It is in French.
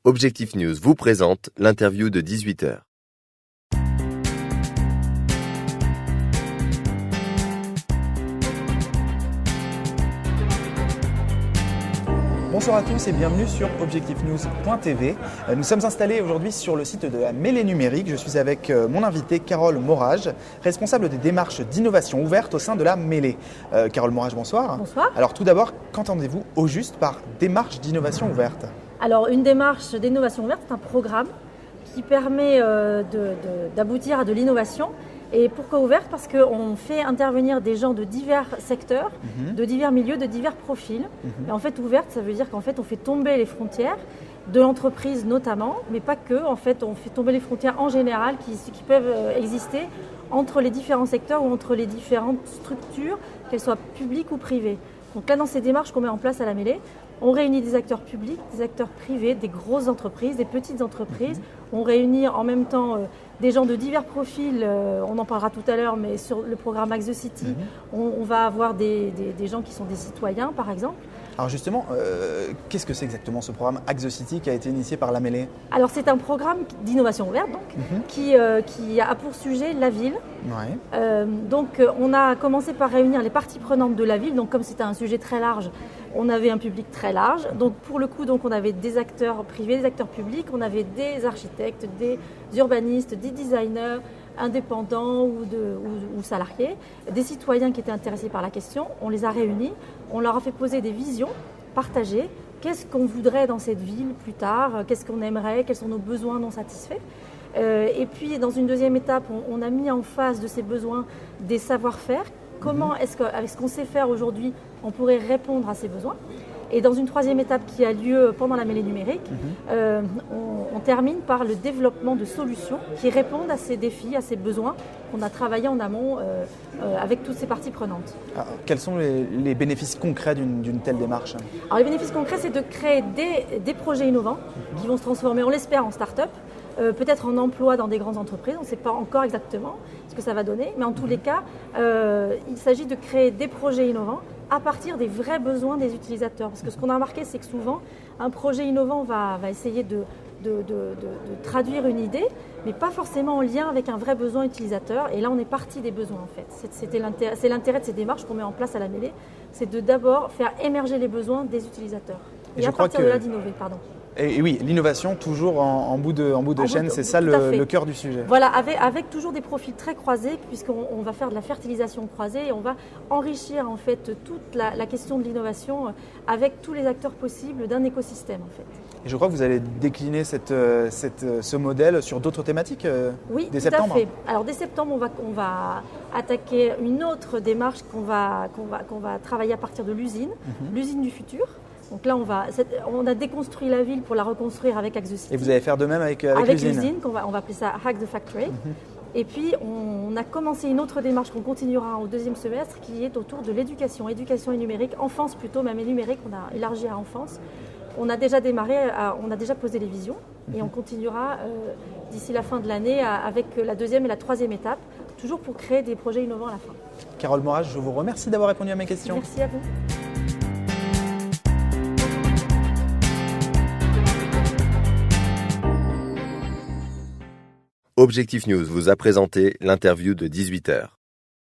Objectif News vous présente l'interview de 18h. Bonsoir à tous et bienvenue sur objectifnews.tv. Nous sommes installés aujourd'hui sur le site de la Mêlée Numérique. Je suis avec mon invitée Carole Morage, responsable des démarches d'innovation ouvertes au sein de la Mêlée. Carole Morage, bonsoir. Bonsoir. Alors tout d'abord, qu'entendez-vous au juste par démarche d'innovation ouverte ? Alors une démarche d'innovation ouverte, c'est un programme qui permet d'aboutir à de l'innovation. Et pourquoi ouverte ? Parce qu'on fait intervenir des gens de divers secteurs, de divers milieux, de divers profils. Et en fait, ouverte, ça veut dire qu'en fait, on fait tomber les frontières de l'entreprise notamment, mais pas que. En fait, on fait tomber les frontières en général qui peuvent exister entre les différents secteurs ou entre les différentes structures, qu'elles soient publiques ou privées. Donc là, dans ces démarches qu'on met en place à la Mêlée, on réunit des acteurs publics, des acteurs privés, des grosses entreprises, des petites entreprises. On réunit en même temps des gens de divers profils, on en parlera tout à l'heure, mais sur le programme Axe the City, on va avoir des gens qui sont des citoyens, par exemple. Alors justement, qu'est-ce que c'est exactement ce programme Axe the City qui a été initié par la Mêlée ? Alors c'est un programme d'innovation ouverte donc, qui a pour sujet la ville. Ouais. Donc on a commencé par réunir les parties prenantes de la ville. Donc comme c'était un sujet très large, on avait un public très large. Donc pour le coup, on avait des acteurs privés, des acteurs publics, on avait des architectes, des urbanistes, des designers, indépendants ou salariés, des citoyens qui étaient intéressés par la question. On les a réunis, on leur a fait poser des visions partagées. Qu'est-ce qu'on voudrait dans cette ville plus tard ? Qu'est-ce qu'on aimerait ? Quels sont nos besoins non satisfaits ? Et puis, dans une deuxième étape, on a mis en face de ces besoins des savoir-faire. Comment est-ce qu'avec ce qu'on sait faire aujourd'hui, on pourrait répondre à ces besoins ? Et dans une troisième étape qui a lieu pendant la Mêlée Numérique, on termine par le développement de solutions qui répondent à ces défis, à ces besoins qu'on a travaillé en amont avec toutes ces parties prenantes. Alors, quels sont les bénéfices concrets d'une telle démarche ? Alors, les bénéfices concrets, c'est de créer des projets innovants qui vont se transformer, on l'espère, en start-up. Peut-être en emploi dans des grandes entreprises, on ne sait pas encore exactement ce que ça va donner, mais en tous les cas, il s'agit de créer des projets innovants à partir des vrais besoins des utilisateurs. Parce que ce qu'on a remarqué, c'est que souvent, un projet innovant va essayer de traduire une idée, mais pas forcément en lien avec un vrai besoin utilisateur. Et là, on est parti des besoins, en fait. C'est l'intérêt de ces démarches qu'on met en place à la Mêlée, c'est de d'abord faire émerger les besoins des utilisateurs. Et à partir de là, d'innover, pardon. Et oui, l'innovation toujours en bout de chaîne, c'est ça le cœur du sujet. Voilà, avec toujours des profils très croisés, puisqu'on va faire de la fertilisation croisée et on va enrichir en fait toute la question de l'innovation avec tous les acteurs possibles d'un écosystème en fait. Et je crois que vous allez décliner ce modèle sur d'autres thématiques dès septembre. Oui, tout à fait. Alors dès septembre, on va attaquer une autre démarche qu'on va travailler à partir de l'usine, l'usine du futur. Donc là, on a déconstruit la ville pour la reconstruire avec Axe the City. Et vous allez faire de même avec l'usine. Avec l'usine, on va appeler ça Hack the Factory. Et puis, on a commencé une autre démarche qu'on continuera au deuxième semestre qui est autour de l'éducation et numérique, enfance plutôt, même et numérique, on a élargi à enfance. On a déjà démarré, on a déjà posé les visions et on continuera d'ici la fin de l'année avec la deuxième et la troisième étape, toujours pour créer des projets innovants à la fin. Carole Morage, je vous remercie d'avoir répondu à mes questions. Merci à vous. Objectif News vous a présenté l'interview de 18h.